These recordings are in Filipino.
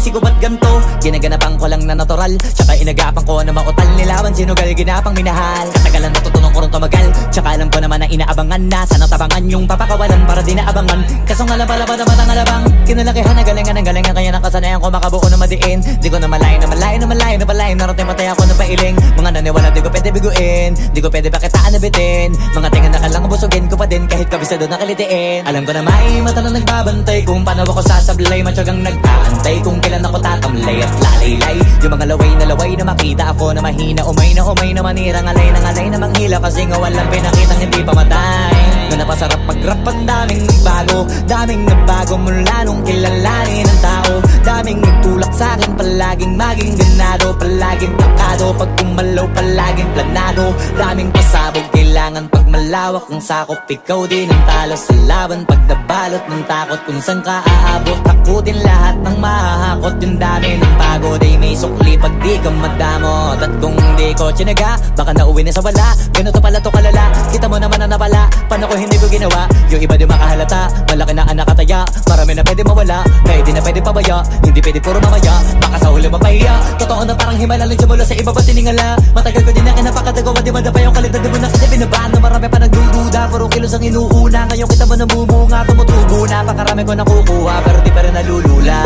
sinisisi ko ba't ganto? Ginaganapan ko lang na natural, tsaka inagapan ko na mautal nilaban. Sinugal ginapang minahal, katagalan natutunan ko rin tumagal. Tsaka alam ko naman na inaabangan na sana tabangan yung papakawalan para di naabangan. Kaso nga lang pala ba naman ang alabang kinalakihan na galingan ng galingan, kaya nakasanayan ko makabuo na madiin. Di ko na malayo na malayo na malayo na palayo, narating matay ako na pailing. Mga naniwala di ko pwede biguin, di ko pwede pakitaan na bitin. Mga tingan na kalang busugin ko pa din kahit kabisado na kalitiin. Alam ko na may mata na nagbabantay kung paano ako sasablay, matyagang nag-aantay kung kailan ako tatamlay at lalaylay. Yung mga laway na makita ako na mahina, umay na manirang alay na manghila, kasi nga walang pinakitang hindi pamatay. Na napasarap mag-rap, ang daming nagbago mula nung kilalanin ang tao. Daming nagtulak sa'kin, palaging maging ganado, palaging plakado, pag kumalaw palaging planado. Daming pasabog, kailangan pag malawak ang sakop, ikaw din ang talo sa laban. Pag nabalot ng takot kung saan ka aabot, takutin lahat ng mahahakot. Yung dami ng pagod ay may sukli pag di ka madamot. At kung di ko tsinaga, baka nauwi na sa wala. Ganito pala to kalala, kita mo naman na napala. Paano ko hindi ko ginawa? Yung iba di makahalata, malaki na anak kataya. Marami na pwede mawala, kaya di na pwede pabaya. Hindi pwede puro mamaya, baka sa huli mapahiya. Totoo na parang himala lang simula sa iba ba tiningala. Matagal ko din na kinapakatagawa, di madapa yung kalidad. Di mo na kita binabaan na marami pa nagdududa, puro kilos ang inuuna. Ngayon kita mo namumunga, tumutubo na. Pakarami ko nakukuha, pero di pa rin nalulula.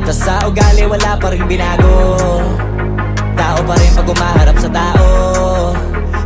Tas sa ugali wala pa rin binago, tao pa rin pag umaharap sa tao.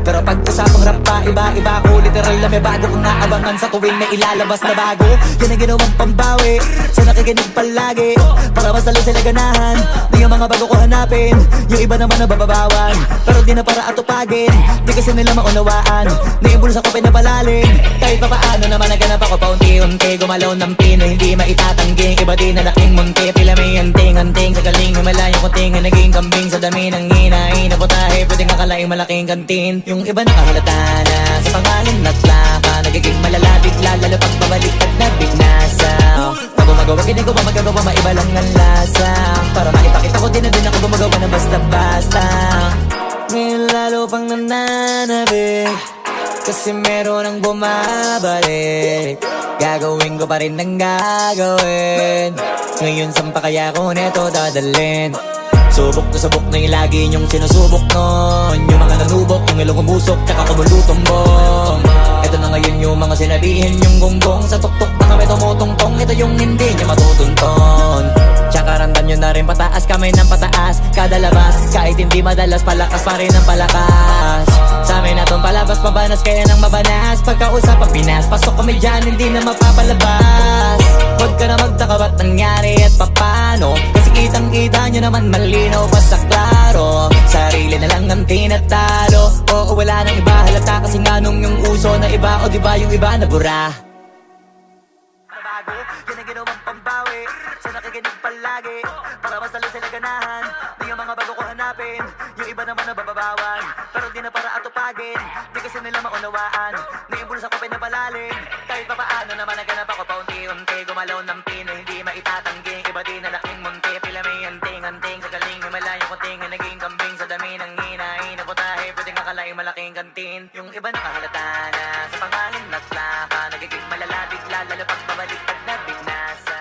Pero pag usapang rap pa, iba ko literal na may bago kong naabangan sa tuwing may ilalabas na bago. Yan ang ginawang pambawi sa nakikinig palagi, para mas lalo sila ganahan. Di yung mga bago ko hanapin, yung iba naman nababawan, pero di na para atupagin. Di kasi nila maunawaan, naimbulsa ko pinapalalim. Kahit pa paano naman naganap ako paunti-unti, gumalaw ng pino, hindi maitatanggi. Iba din na laking munti, pila may anting-anting. Sa galing himalayang kunting, naging kambing sa dami ng hinahin na putahe. Pwedeng akalaing malaking kantin. Yung iba nakahalata na sa pangalan at plaka, nagiging malalapit lalo pag babalik at nabignasa. Pag gumagawa, ginagawa, magagawa, maiba lang ang lasa. Para maipakita ko din na din ako gumagawa na basta-basta. Ngayon lalo pang nananabik, kasi meron ang bumabalik. Gagawin ko pa rin ang gagawin. Ngayon saan pa kaya ko neto dadalhin? Subok na yung lagi niyong sinusubok nun. Yung mga nanubok, yung ilong umusok, tsaka kumulutumbong. Ito na ngayon yung mga sinabihin yung gonggong. Sa tuktok na kami tumutungtong, ito yung hindi niya matutunton. Tsaka randan nyo na rin pataas, kamay ng pataas. Kada labas, kahit hindi madalas, palakas pa rin ang palakas. Sa amin na tong palabas, pabanas, kaya nang mabanas. Pagkausap ang Pinas, pasok kami dyan, hindi na mapapalabas. Huwag ka na magtaka ba't nangyari at papano, kasi kitang-kita nyo naman malinaw pa sa klaro. Sarili na lang ang tinatalo, oo wala nang iba halata, kasi nga nung yung uso na iba, o diba yung iba na bura. Nabago, yan ang ginawang pambawi sa nakikinig palagi, para mas lalo sila ganahan. Di yung mga bago ko hanapin, yung iba naman nababawan, pero di na para atupagin. Di kasi nila maunawaan, naimbulsa ko pinapalalim. Kahit pa paano naman naganap ako paunti-unti, gumalaw ng pino, hindi maitatanggi. Iba din na laking munti, pila may anting-anting. Sa galing himalayang kunting, naging kambing sa dami ng hinahin na putahe. Pwedeng akalaing malaking kantin. Yung iba nakahalata na sa pangalan at plaka, nagiging malalapit lalo pag babalik at nabignasa.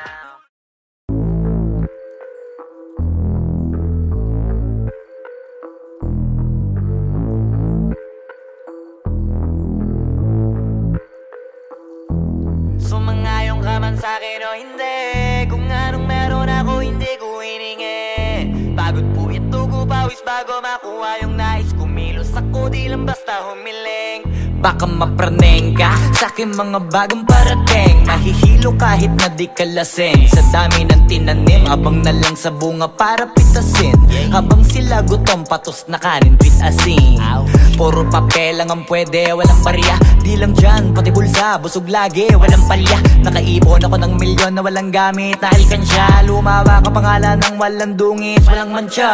Sumangayong ka man sa'kin o hindi, kung anong meron ako hindi ko hiningi. Pagod po ito ko pawis bago makuha yung nais. Kumilos ako di lang basta humiling. Baka mapraneng ka sa'kin mga bagong parating. Mahihilo kahit na di ka lasing. Sa dami ng tinanim, abang na lang sa bunga para pitasin. Habang sila gutom, patos na kanin with asin. Puro papel lang ang pwede, walang barya. Di lang dyan, pati bulsa, busog lagi, walang palya. Nakaipon ako ng milyon na walang gamit na alkansya. Lumawa ka pangalan ng walang dungis, walang mancha.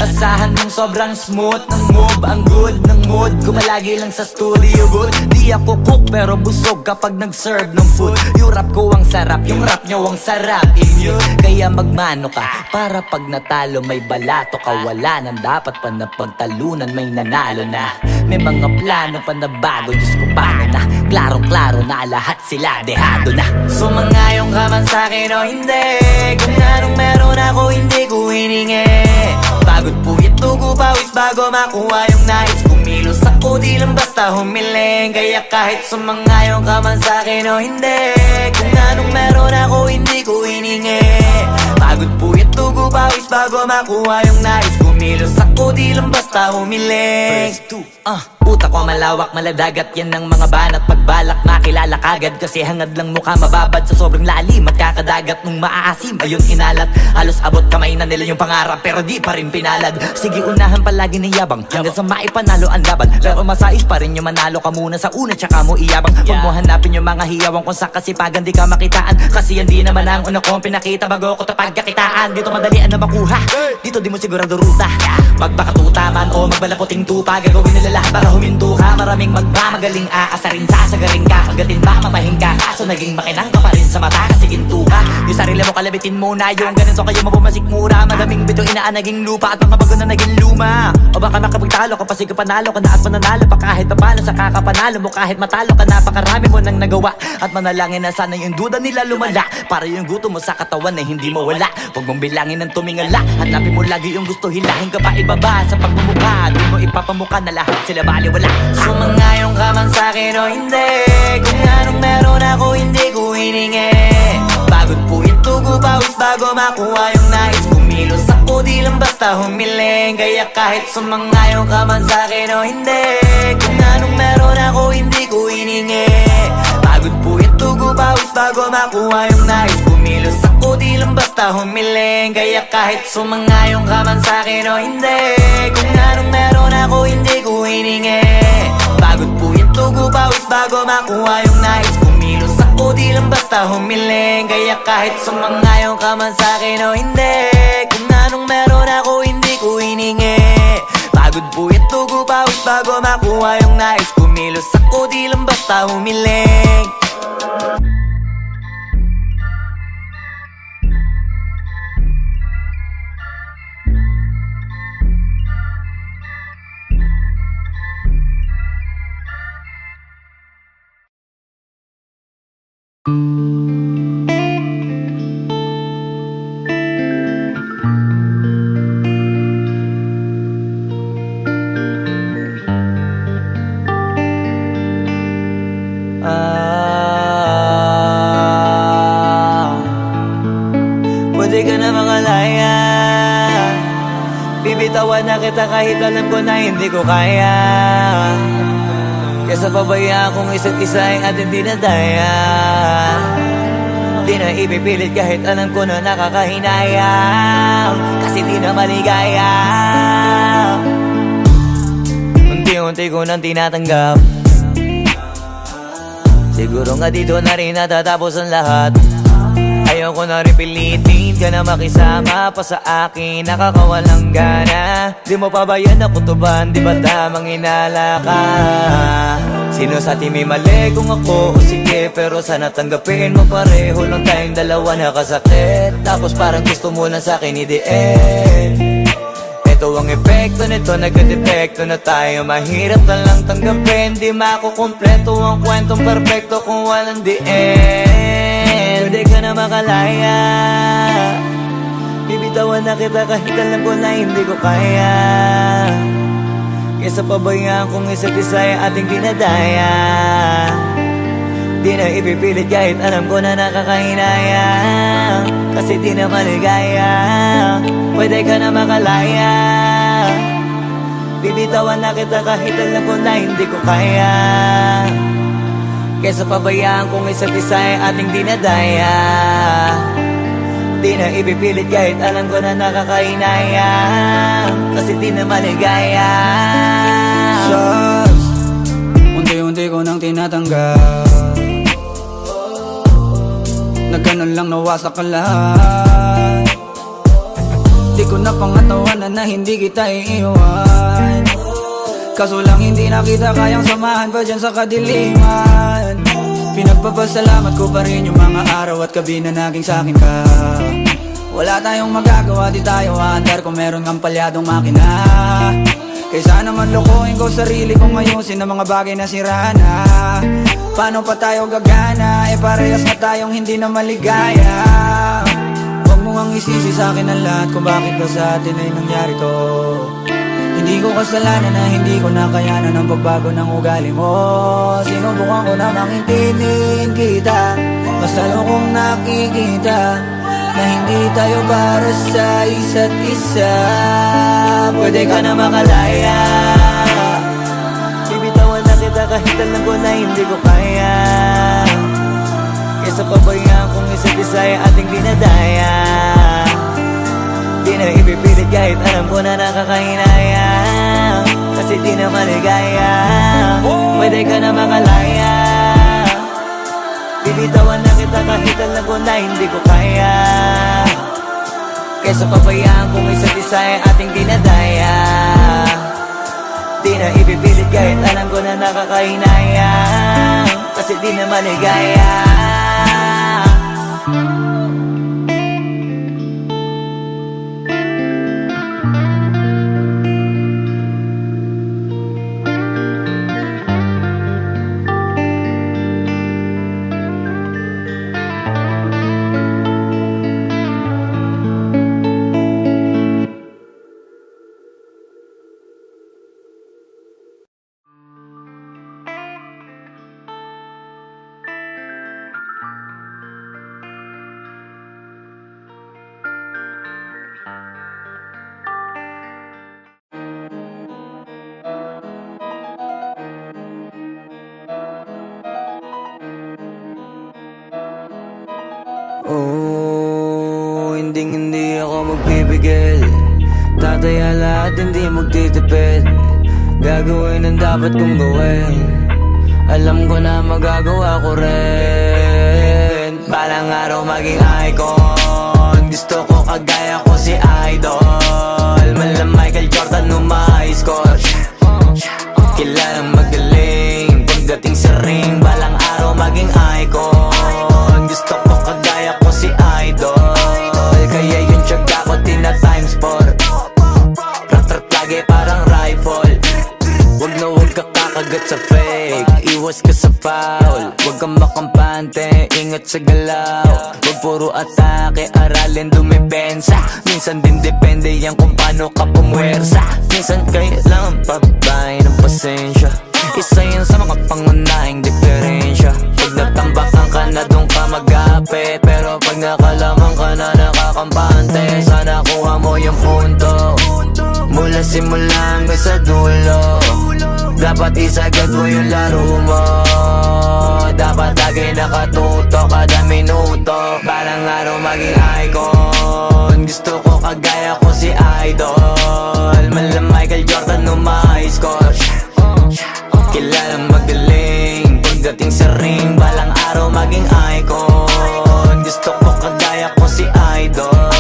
Asahan mong sobrang smooth ng move, ang good ng mood. Gumalagi lang sa studio good. Di ako cook pero busog kapag nag-serve ng food. Yung rap ko ang sarap, yung rap nyo ang sarap. Immune, kaya magmano ka para pag natalo may balato ka. Wala nang dapat pa na pagtalunan, may nanalo na. May mga plano pa na bago, Diyos ko paano na. Klarong-klaro na lahat sila dehado na. Sumangayong ka man sa'kin o hindi, kung anong meron ako hindi ko hiningi. Pagod puyat tugo pawis bago makuha yung nais. Kumilos ako di lang basta humiling. Kaya kahit sumangayong ka man sa'kin o hindi, kung anong meron ako hindi ko hiningi. Pagod puyat tugo pawis bago makuha yung nais. Kumilos ako di lang basta humiling. Utak ko malawak, maladagat yan ng mga banat. Pagbalak makilala kagad kasi hangad lang mukha mababad sa sobrang lalim at kakadagat nung maaasim. Ayun inalat, halos abot kamay na nila yung pangarap pero di pa rin pinalad. Sige unahan palagi ni yabang hanggang sa maipanalo ang laban. Pero masais pa rin yung manalo ka muna sa una tsaka mo iyabang. Huwag mo hanapin yung mga hiyawang kung sa kasipagan di ka makitaan. Kasi yan di naman ang una kong pinakita bago ko tapagkakitaan. Dito madalian na makuha, dito di mo sigurado ruta. Magbakatuta man o magbalaputing tupa, gagawin nila lahat para huminto ka. Maraming magmamagaling aasarin, sasagaring ka, kagatin ba mapahin ka. Kaso naging makinang ka pa rin sa mata kasi ginto ka. Yung sarili mo kalabitin muna, yung ganun so kayo mapumasik mura. Madaming bito inaan naging lupa at mga bago na naging luma. O baka makapagtalo ka pa sige panalo ka na at mananalo pa kahit papano sa kakapanalo mo. Kahit matalo ka napakarami mo nang nagawa at manalangin na sana yung duda nila lumala. Para yung gutom mo sa katawan na hindi mo wala. Huwag mong bilangin ng tumingala, hanapin mo lagi yung gusto, hilahin ka pa ibaba sa pagmumukha. Doon mo ipapamuka na lahat sila baliwala. Sumangayong ka man sa'kin o hindi, kung anong meron ako hindi ko hiningi. Pagod puyat tugo pawis bago makuha yung nais. Kumilos ako di lang basta humiling. Kaya kahit sumangayong ka man sa'kin o hindi, kung anong meron ako hindi ko hiningi. Pagod puyat tugo pawis bago makuha yung nais. Kumilos ako di lang basta humiling. Kaya kahit sumangayong ka man sa'kin o hindi, kung anong meron ako hindi ko hiningi. Pagod puyat tugo pawis bago makuha yung nais. Kumilos ako di lang basta humiling. Kaya kahit sumangayong ka man sa'kin o hindi, kung anong meron ako hindi ko hiningi. Pagod puyat tugo pawis bago makuha yung nais. Kumilos ako di lang basta humiling. Pwede ka na mangalaya, bibitawan na kita kahit alam ko na hindi ko kaya. Kesa pabayaan kung isa't isa ay ating dinadaya. Di na ipipilit kahit alam ko na nakakahinayang, kasi di na maligaya. Unti-unti ko nang tinatanggap, siguro nga dito na rin natatapos ang lahat. Ayoko na rin pilitin ka na makisama pa sa akin, nakakawalang gana. Di mo pa ba yan nakutuban, di ba tamang inala ka? Sino sa atin may mali kung ako o sige, pero sana tanggapin mo pareho lang tayong dalawa nakasakit. Tapos parang gusto mo lang sa akin i-the-end. Ito ang epekto nito, nagka-depekto na tayo. Mahirap na lang tanggapin, di makukumpleto ang kwentong perfecto kung walang the end. Pwede ka na makalaya, bibitawan na kita kahit alam ko na hindi ko kaya. Kesa pabayaan kung isa't isa ay ating dinadaya. Di na ipipilit kahit alam ko na nakakahinaya, kasi di na maligaya. Pwede ka na makalaya, bibitawan na kita kahit alam ko na hindi ko kaya. Kesa pabayaan kung isa't isa ay ating dinadaya. Di na ipipilit kahit alam ko na nakakahinaya, kasi di na maligaya. Shucks, unti-unti ko nang tinatanggap, na ganun lang nawasak ka lahat. Di ko na pangatawanan na hindi kita iiwan, kaso lang hindi na kita kayang samahan pa dyan sa kadiliman. Pinagpapasalamat ko pa rin yung mga araw at gabi na naging sa'kin ka. Wala tayong magagawa, di tayo aandar kung meron kang palyadong makina. Kaysa naman lokohin ko sarili kong ayusin ang mga bagay na sira na. Paano pa tayo gagana? Parehas na tayong hindi na maligaya. Huwag mo ngang isisi sa'kin ang lahat kung bakit ba sa atin ay nangyari to. Hindi ko kasalanan na hindi ko nakayanan ang pagbago ng ugali mo. Sinubukan ko namang intindihin kita, basta lang kong nakikita na hindi tayo para sa isa't isa. Pwede ka na makalaya, bibitawan na kita kahit alam ko na hindi ko kaya. Kesa pabayaan kung isa't isa ay ating dinadaya. Di na ipipilit kahit alam ko na nakakahinaya, kasi di na maligaya. Pwede ka na makalaya, bibitawan na kita kahit alam ko na hindi ko kaya. Kesa pabayaan kung isa't isa ay ating dinadaya. Di na ipipilit kahit alam ko na nakakahinaya, kasi di na maligaya. Hindi ako magpipigil, tataya lahat, hindi magtitipid. Gagawin ang dapat kong gawin, alam ko na magagawa ko rin. Balang araw maging icon, gusto ko kagaya ko si Idol. Malam Michael Jordan nung ma-high score, kilalang magaling pagdating sa ring. Balang araw maging icon, gusto ko kagaya ko si Idol. Kaya yung tiyaga ko tina-times 4, rat-rat lagi parang rifle. Wag na wag ka kakagat sa fake, iwas ka sa foul. Wag kang makampante, ingat sa galaw. Wag puro atake, aralin dumipensa. Minsan din depende yan kung paano ka pumwersa. Minsan kailangan pabay ng pasensya, isa yan sa mga pangunahing diferensya. Pag natambakan ka na doon ka mag-apit, pero pag nakalaman ka na nakakampante, sana kuha mo yung punto. Mula simula hanggang sa dulo, dapat isagad mo yung laro mo. Dapat lagi nakatuto kada minuto. Balang araw maging icon, gusto ko kagaya ko si Idol. Malam Michael Jordan nung ma-high score, kilalang magaling pagdating sa ring. Balang araw maging icon, gusto ko kagaya ko si Idol.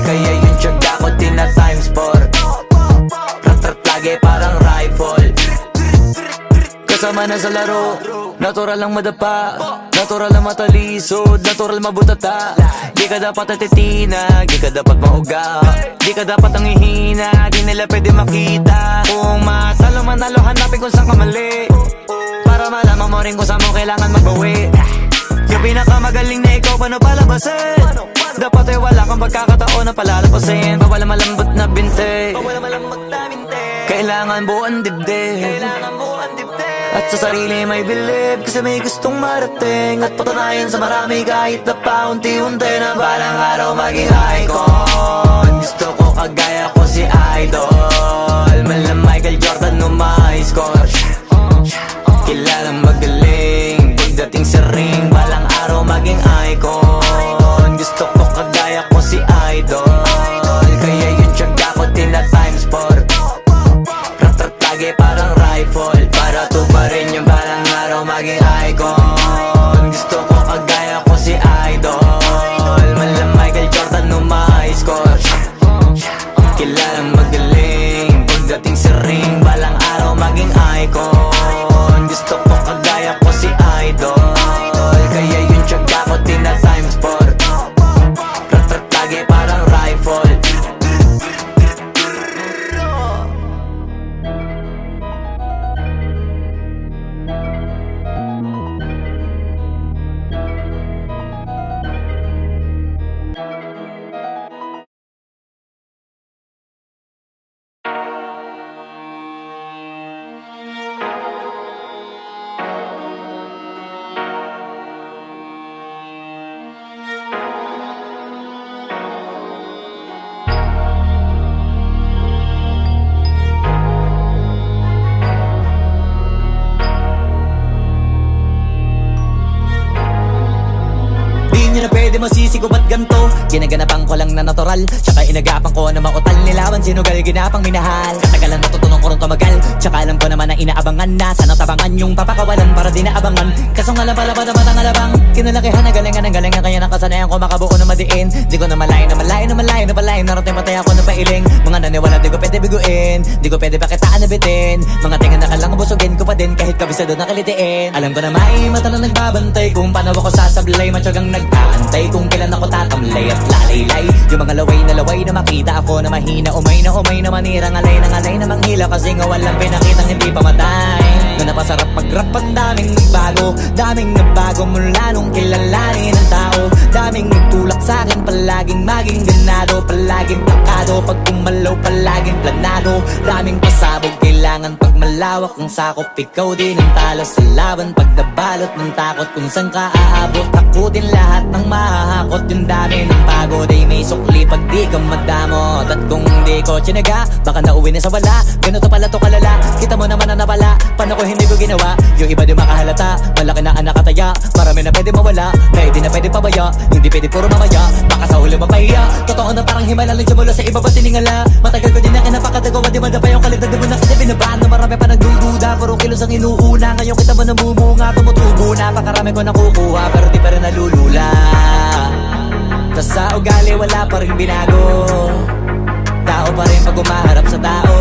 Kaya yung tiyaga ko tina-times 4, rat-rat lagi parang rifle. Kasama na sa laro, natural lang madapa, natural lang matalisod, natural mabutata. Di ka dapat atitina, di ka dapat mauga, di ka dapat ang ihina, di nila pwede makita. Kung matalo manalo, hanapin kung saan ka mali, para malaman mo rin kung saan mo kailangan magbawi. Yung pinakamagaling na ikaw, paano palabasin? Dapat ay wala kang pagkakataon na palalapasin. Bawala malambot na binte, kailangan buuan dibdib, at sa sarili may believe, kasi may gustong marating at patunayan sa marami kahit na paunti-unti. Na balang araw maging icon, gusto ko kagaya ko si Idol. Malam Michael Jordan nung ma-high score, kilalang magaling pagdating sa ring. Balang araw maging icon, gusto ko kagaya ko si Idol. Kaya yung tiyaga ko tina-times 4, rat-rat lagi parang rifle. Para tuparin yung balang araw maging icon, gusto ko kagaya ko si Idol. Malam Michael Jordan nung ma-high score, kilalang magaling pagdating sa ring. Balang araw maging icon, gusto ko kagaya ko si Idol. Kaya yung tiyaga ko tina-times 4, rat-rat lagi parang rifle. isip ko ba't ganto? Ginaganapan ko lang na natural, tsaka inagapan ko na mautal nilawan, sinugal ginapang minahal. Katagalan natutunan ko rin tumagal, tsaka alam ko naman na inaabangan na. Sana tabangan yung papakawalan para di naabangan. Kaso nga lang pala ba naman ang alabang kinalakihan na galingan ng galingan, kaya nakasanayan ko makabuo na madiin. Di ko na malayo na malayo na malayo na malayo, narating patay ako ng pailing. Mga naniwala di ko pwede biguin, di ko pwede pakitaan na bitin. Mga tinga na kalang busugin ko pa din kahit kabisado na kalitiin. Alam ko na may mata na nagbabantay kung paano ako sasablay, matyagang nag-aantay kung kailan ako tatamlay at lalaylay. Yung mga laway na makita ako na mahina, umay na manirang alay na manghila, kasi nga walang pinakitang hindi pamatay. Na napasarap mag-rap, ang daming nagbago mula nung kilalanin ang tao. Daming nagtulak sa'kin, palaging maging ganado, palaging plakado, pag kumalaw palaging planado. Daming pasabog, kailangan pag malawak ang sakop, ikaw din ang talo sa laban. Pag nabalot ng takot kung saan ka aabot, takutin lahat ng mahahakot. Yung dami ng pagod ay may sukli pag di ka madamot. At kung hindi ko tsinaga, baka nauwi na sa wala. Ganito pala to kalala, kita mo naman na napala. Paano ko hindi ko ginawa, yung iba di makahalata. Malaki na anak kataya, marami na pwede mawala, kaya di na pwede pabaya, hindi pwede puro mamaya, baka sa huli mapahiya. Totoo na parang himala lang mula sa iba ba tiningala. Matagal ko din na kinapakatagawa, di madapa yung kalidad, di mo na kita binabahan. Na marami pa nagdududa, puro kilos ang inuuna. Ngayon kita mo namumunga, tumutubo na, pakarami ko nakukuha, pero di pa rin nalulula. Tas sa ugali wala pa rin binago, tao pa rin pag umaharap sa tao.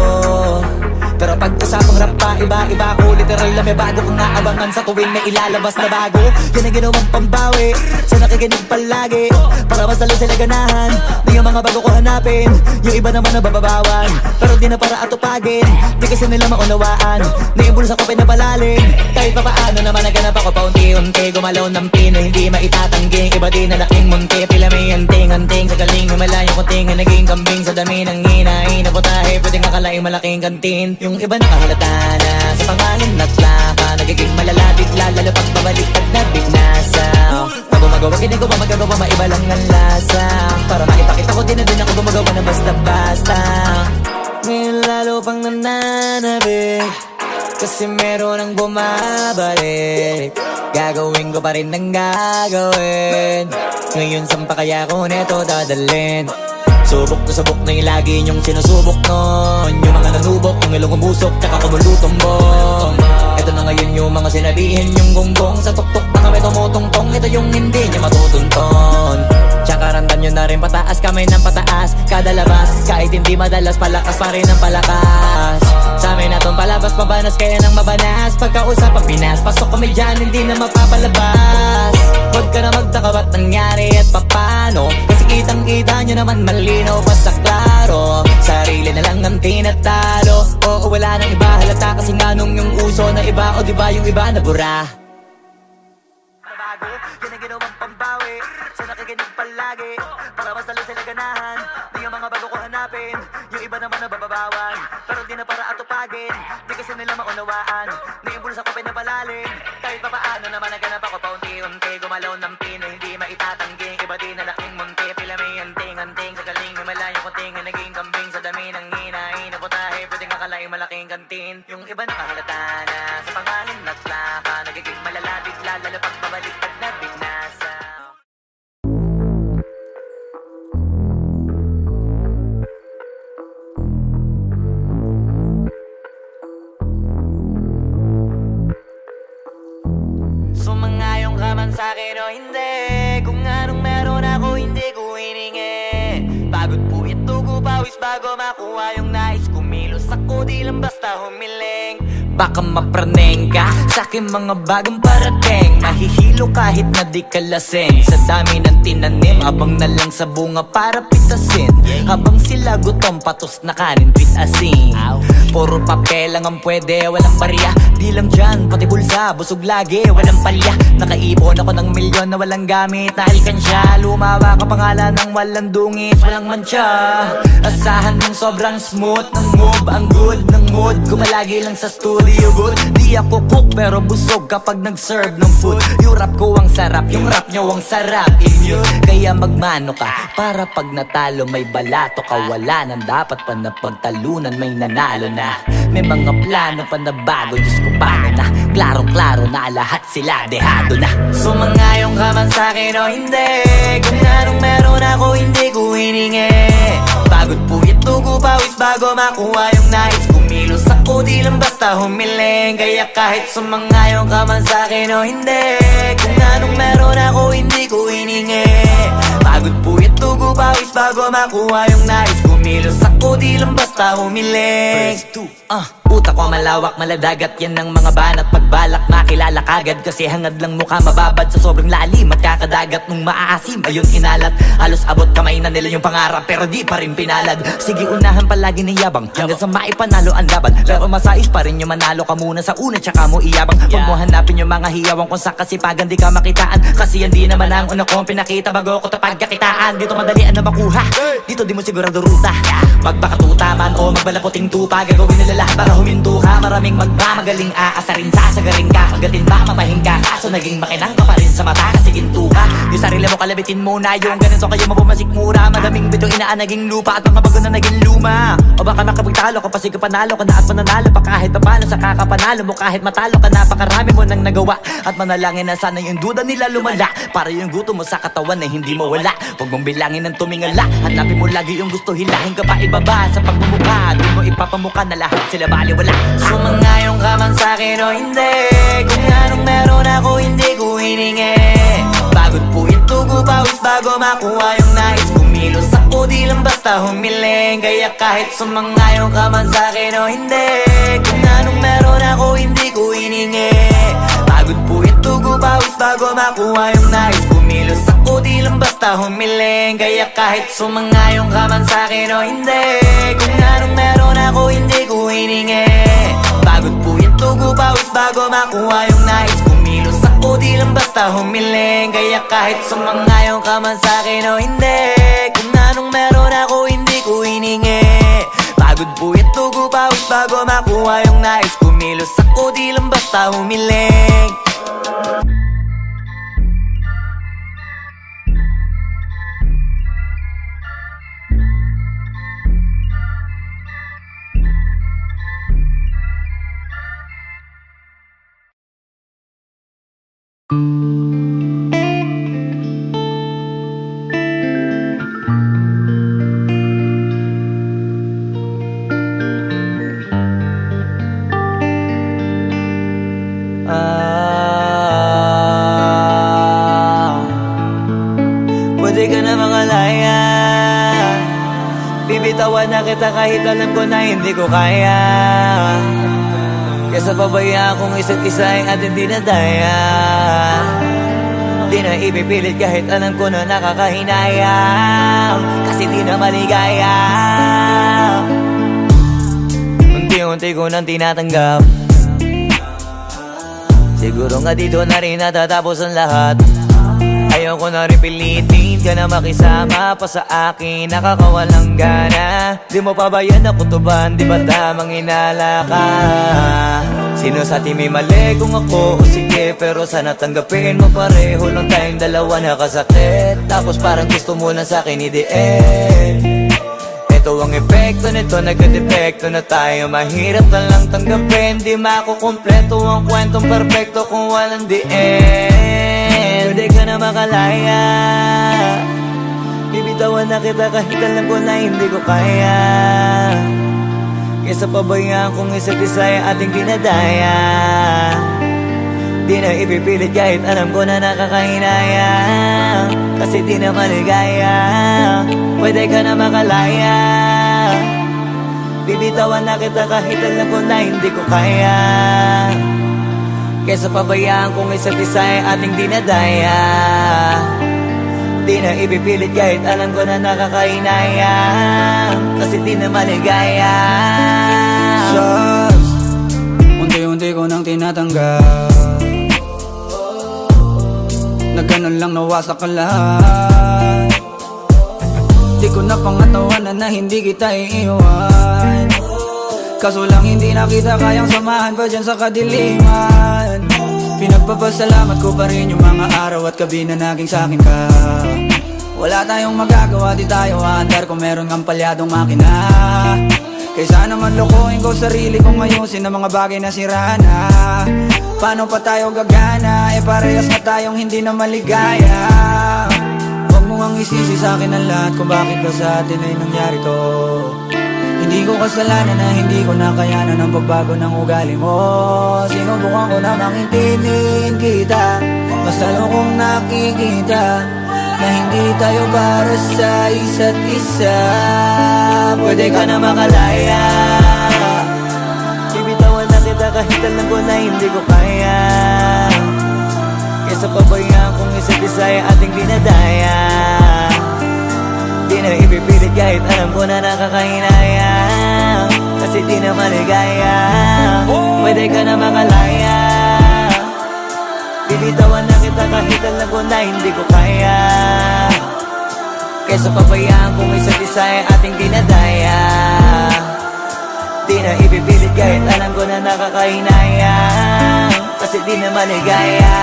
Pero pag usapang rap pa, iba ko, literal na may bago kong naabangan sa tuwing may ilalabas na bago. Yan ang ginawang pambawi sa nakikinig palagi, para mas lalo sila ganahan. Di yung mga bago ko hanapin, yung iba naman nabababawan, pero di na para atupagin, di kasi nila maunawaan. Naimbulsa ko pinapalalim, kahit pa paano naman naganap ako paunti-unti. Gumalaw ng pino, hindi maitatanggi, iba din na laking munti. Pila may anting-anting sa galing, humalayong kunting na naging kambing sa dami ng hinahin na putahe. Pwedeng akalaing malaking kantin, yung iba nakahalata na sa pangalan at laka, nagiging malala bigla, lalo pag babalik at nabinasa. Pag gumagawa, ginagawa, magagawa, maiba lang ang lasa, para maipakita ko din na din ako gumagawa na basta-basta. Ngayon lalo pang nananabik, kasi meron ang bumabalik. Gagawin ko pa rin ang gagawin, ngayon saan pa kaya ko neto dadalhin? Subok to subok na yung lagi niyong sinusubok nun, yung mga nanubok, yung ilong umusok, tsaka kumulutong bong. Ito na ngayon yung mga sinabihin yung gonggong, sa tuktok na kami tumutungtong, ito yung hindi niya matutunton. Tsaka randan nyo na rin pataas, kamay ng pataas, kada labas, kahit hindi madalas, palakas pa rin ang palakas. Sa amin na tong palabas, mabanas kaya nang mabanas, pagkausap ang Pinas, pasok kami dyan, hindi na mapapalabas. Huwag ka na magtaka ba't nangyari at papano, kasi kitang-kita nyo naman malinaw pa sa klaro. Sarili na lang ang tinatalo, oo wala nang iba halata, kasi nga nung yung uso na iba, o diba yung iba na bura. Nabago, yan ang ginawang pambawi sa nakikinig palagi, para mas lalo sila ganahan. Di yung mga bago ko hanapin, yung iba naman nabababawan, pero di na para atupagin, di kasi nila maunawaan. Naimbulsa ko pinapalalim, kahit pa paano naman naganap ako paunti-unti. Gumalaw ng pino, hindi maitatanggi, iba din na laking munti. Pila may anting-anting sa galing, himalayong kunting na naging kambing sa dami ng hinahin na putahe. Pwedeng akalaing malaking kantin, yung iba nakahalata na sa pangalan at laka, nagiging malala bigla, lalo pag babalik at nabinasa. Sumangayong ka man sa'kin o hindi, kung anong meron ako hindi ko hiningi. Pagod po ito ko pawis bago makuha yung nais, kumilos ako di lang basta humiling. Baka mapraneng ka sa'kin mga bagong parating, mahihilo kahit na di ka lasing. Sa dami ng tinanim, abang na lang sa bunga para pitasin. Habang sila gutom, patos na kanin, pitasin. Puro papel lang ang pwede, walang barya. Di lang dyan, pati bulsa, busog lagi, walang palya. Nakaipon ako ng milyon na walang gamit na alkansya. Lumawa ka pangalan ng walang dungis, walang mancha. Asahan ng sobrang smooth ng move, ang good ng mood, gumalagi lang sa studio. liubot. Di ako cook pero busog kapag nag-serve ng food. Yung rap ko ang sarap, yung rap nyo ang sarap. Immune, kaya magmano ka para pag natalo may balato ka. Wala nang dapat pa na pagtalunan, may nanalo na. May mga plano pa na bago, Diyos ko paano na. Klarong-klaro na lahat sila dehado na. Sumangayong ka man sa'kin o hindi, kung anong meron ako hindi ko hiningi. Pagod puyat tugo pawis bago makuha yung nais. Kumilos ako di lang basta humiling. Kaya kahit sumangayong ka man sa'kin o hindi, kung anong meron ako hindi ko hiningi. Pagod puyat tugo pawis bago makuha yung nais. Kumilos ako di lang basta humiling. Utak ko malawak, maladagat, yan ang mga banat. Pagbalak makilala kagad, kasi hangad lang mukha mababad. Sa sobrang lalim, magkakadagat nung maaasim. Ayun inalat, halos abot kamay na nila yung pangarap, pero di pa rin pinalad. Sige unahan palagi ng yabang, hanggang sa maipanalo ang laban. Pero masais pa rin yung manalo ka muna sa una, tsaka mo iyabang. Huwag mo hanapin yung mga hiyawang kung sa kasipagan di ka makitaan. Kasi yan di naman ang una kong pinakita bago ko tapagkakitaan. Dito madalian na makuha, dito di mo sigurado ruta. Magbakatuta man o magbalaputing tupa, gagawin nila lahat para huminto ka. Maraming magmamagaling aasarin, sasagaring ka. Pagdating ba mamahing ka, kaso naging makinang ka pa rin sa mata kasi ginto ka. Yung sarili mo kalabitin muna, yung ganito kayo mabumasik mura. Madaming bito inaan naging lupa at mga bago na naging luma. O baka makapagtalo ka pa, sige panalo ka na at mananalo pa kahit papalo sa kakapanalo mo. Kahit matalo ka, napakarami mo nang nagawa. At manalangin na sana yung duda nila lumala, para yung gutom mo sa katawan na hindi mawala. Huwag mong bilangin ng tumingala, hanapin mo lagi yung gusto, hilahin ka pa ibaba sa pagmumukha. Doon mo ipapamuka na lahat sila baliwala. Sumangayong ka man sa'kin o hindi, kung anong meron ako hindi ko hiningi. Pagod puyat tugo pawis bago makuha yung nais. Kumilos ako di lang basta humiling. Kaya kahit sumangayong ka man sa'kin o hindi, kung anong meron ako hindi ko hiningi. Pagod puyat tugo pawis bago makuha yung nais. Kumilos ako di lang basta humiling. Kaya kahit sumangayong ka man sa'kin o hindi, kung anong meron ako hindi ko hiningi. Pagod puyat tugo pawis bago makuha yung nais. Kumilos ako di lang basta humiling. Kaya kahit sumangayong ka man sa'kin o hindi, kung anong meron ako hindi ko hiningi. Pagod puyat tugo pawis bago makuha yung nais. Kumilos ako di lang basta humiling. Pwede ka na makalaya, bibitawan na kita kahit alam ko na hindi ko kaya. Kesa pabayaan kung isa't isa ay ating dinadaya. Di na ipipilit kahit alam ko na nakakahinayang, kasi di na maligaya. Unti-unti ko nang tinatanggap, siguro nga dito na rin natatapos ang lahat. Ayaw ko na rin pilitin ka na makisama pa sa akin, nakakawalang gana. Di mo pa ba yan nakutuban, di ba tamang inala ka? Sino sa atin may mali kung ako o sige, pero sana tanggapin mo pareho lang tayong dalawa nakasakit. Tapos parang gusto mo na sa akin i-end. Ito ang epekto nito, nagka-depekto na tayo. Mahirap na lang tanggapin, di makukumpleto ang kwentong perfecto kung walang the end. Pwede ka na makalaya, bibitawan na kita kahit alam ko na hindi ko kaya. Kesa pabayaan kung isa't isa ay ating dinadaya. Di na ipipilit kahit alam ko na nakakahinaya, kasi di na maligaya. Pwede ka na makalaya, bibitawan na kita kahit alam ko na hindi ko kaya. Kesa pabayaan kung isa't isa ay ating dinadaya. Di na ipipilit kahit alam ko na nakakahinaya, kasi di na maligaya. Just unti-unti ko nang tinatanggap, na ganun lang nawasak ka lahat. Di ko na pangatawanan na hindi kita iiwan. Kaso lang hindi na kita kayang samahan pa dyan sa kadiliman. Pinagpapasalamat ko pa rin yung mga araw at gabi na naging sa'kin ka. Wala tayong magagawa, di tayo aandar kung meron kang palyadong makina. Kaysa naman lokohin ko sarili kong ayusin ang mga bagay na sira na. Paano pa tayo gagana, parehas na tayong hindi na maligaya. Huwag mo ngang isisi sa'kin ang lahat kung bakit ba sa atin ay nangyari to. Hindi ko kasalanan na hindi ko nakayanan ang pagbago ng ugali mo. Sinubukan ko namang intindihin kita, basta lang kong nakikita na hindi tayo para sa isa't isa. Pwede ka na makalaya, bibitawan na kita kahit alam ko na hindi ko kaya. Kesa pabayaan kong isa't isa ay ating dinadaya. Di na ipipilit kahit alam ko na nakakahinaya, kasi di na maligaya. Pwede ka na makalaya, bibitawan na kita kahit alam ko na hindi ko kaya. Kesa pabayaan kung isa't isa ay ating dinadaya. Di na ipipilit kahit alam ko na nakakahinaya, kasi di na maligaya.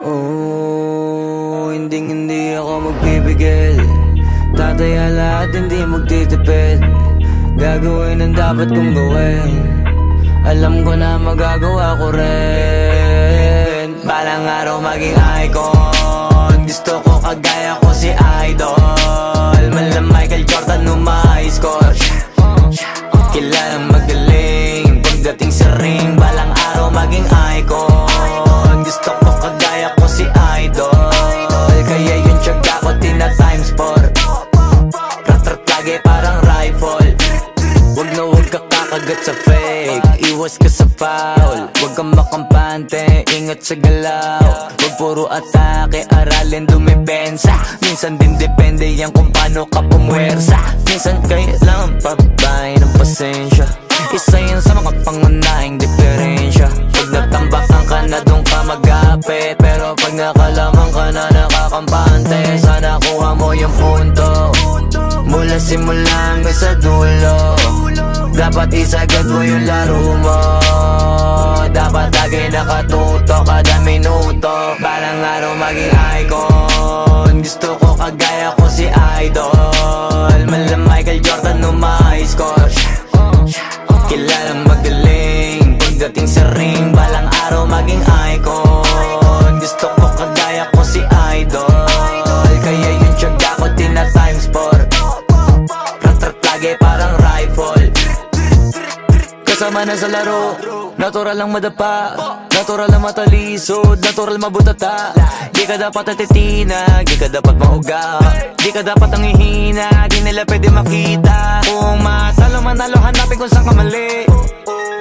Oh, hindi ako magpipigil. Tataya lahat, hindi magtitipid. Gagawin ang dapat kong gawin. Alam ko na magagawa ko rin. Balang araw maging icon. Gusto ko kagaya ko si Idol. Malam Michael Jordan nung ma-score. Kilalang magaling pagdating sa ring. Balang araw maging icon. Gusto ko kagaya ko si Idol. Kaya yung tiyaga ko tina-times 4. Rat-rat lagi parang rifle. Wag na wag ka kakagat sa fake. Iwas ka sa foul. Wag kang makampante, ingat sa galaw. Wag puro atake, aralin dumipensa. Minsan din depende yan kung paano ka pumwersa. Minsan kailangan pabay ng pasensya. Isa yan sa mga pangunahing diferensya. Pag natambakan ka na doon ka mag-apit, pero pag nakalaman ka na nakakampante, sana kuha mo yung punto. Mula simula hanggang sa dulo, dapat isagad mo yung laro mo. Dapat lagi nakatuto kada minuto. Balang araw maging icon. Gusto ko kagaya ko si Idol. Malam Michael Jordan nung ma-score. Kilalang magaling pagdating sa ring. Balang araw maging icon. Gusto ko kagaya ko si Idol. Kaya yung tiyaga ko tina-times 4. Rat-rat lagi parang rifle. Kasama na sa laro, natural lang madapa, natural lang matalisod, natural mabutata. Di ka dapat atitina, di ka dapat mauga, di ka dapat ang ihina, di nila pwede makita. Kung matalo manalo, hanapin kung saan ka mali,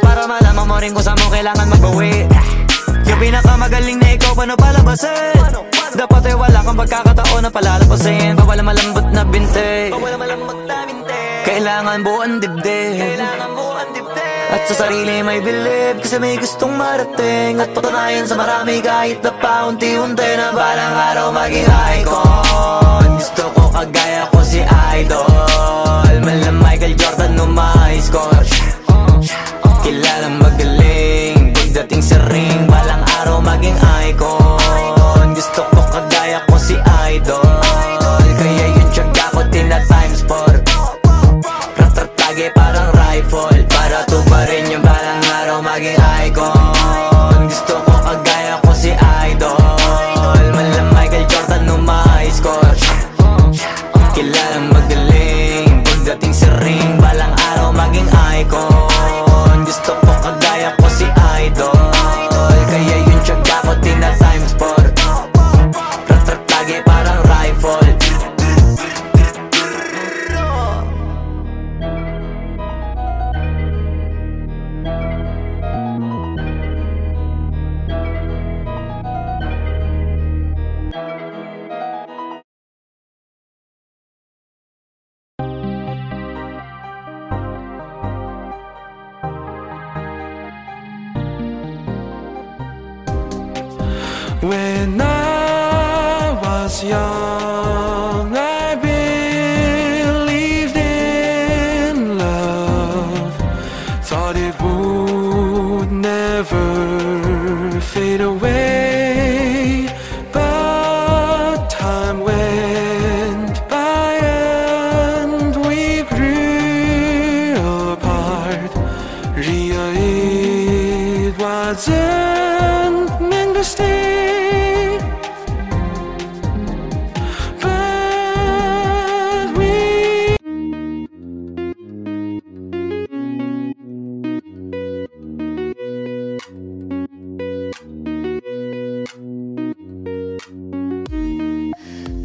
para malaman mo rin kung saan mo kailangan magbawi. Yung pinakamagaling na ikaw, paano palabasin? Dapat ay wala kang pagkakataon na palalapasin. Bawal malambot na binte, kailangan buuan dibdib. At sa sarili may believe, kasi may gustong marating. At patunayan sa marami kahit na paunti-unti, na balang araw maging icon. Gusto ko kagaya ko si Idol. Malam Michael Jordan nung ma-score. Kilalang magaling pagdating sa ring. Balang araw maging icon. Gusto ko kagaya ko si Idol. Kaya yung tiyaga ko tina-times 4. Rat-rat lagi parang rifle, para tuparin yung balang araw maging icon. Gusto ko kagaya ko si Idol. Malam Michael Jordan nung ma-score. Kilalang magaling pagdating sa ring. Balang araw maging When I was young, I believed in love, thought it would never fade away. But time went by and we grew apart. Real, it wasn't meant to stay.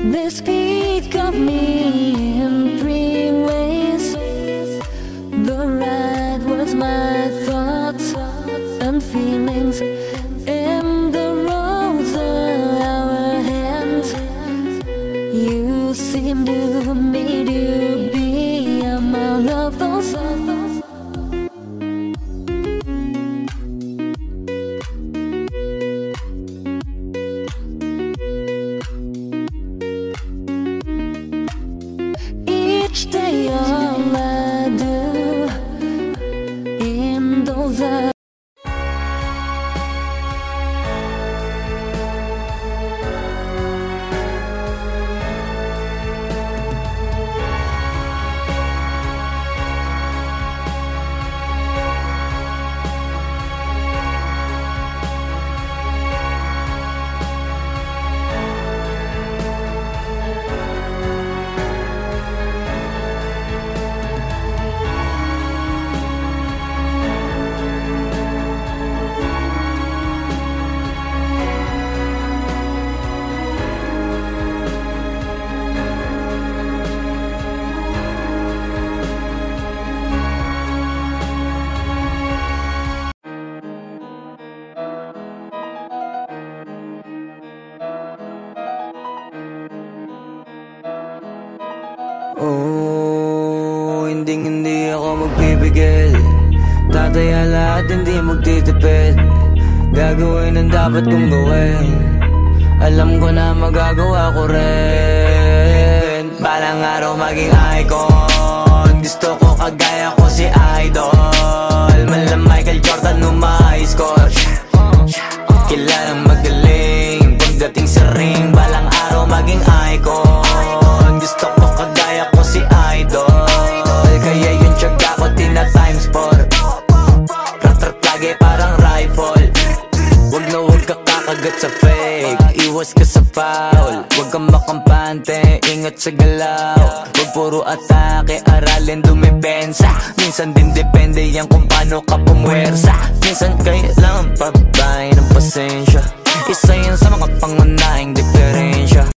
They speak of me in three ways. The right was my thoughts and feelings, and the wrongs are our hands. You seem to me to be among of those. Each day all I do in those eyes. Oh, hindi ako magpipigil. Tataya lahat, hindi magtitipid. Gagawin ang dapat kong gawin. Alam ko na magagawa ko rin. Balang araw maging icon. Gusto ko kagaya ko si Idol. Mala Michael Jordan nung ma-high score. Kilalang magaling pagdating sa ring. Balang araw maging icon. Gusto ko kagaya ko si Idol. Kaya yung tiyaga ko tina-times 4. Rat-rat lagi parang rifle. Wag na wag ka kakagat sa fake. Iwas ka sa foul. Wag kang makampante, ingat sa galaw. Wag puro atake, aralin dumipensa. Minsan din depende yan kung paano ka pumwersa. Minsan kailangan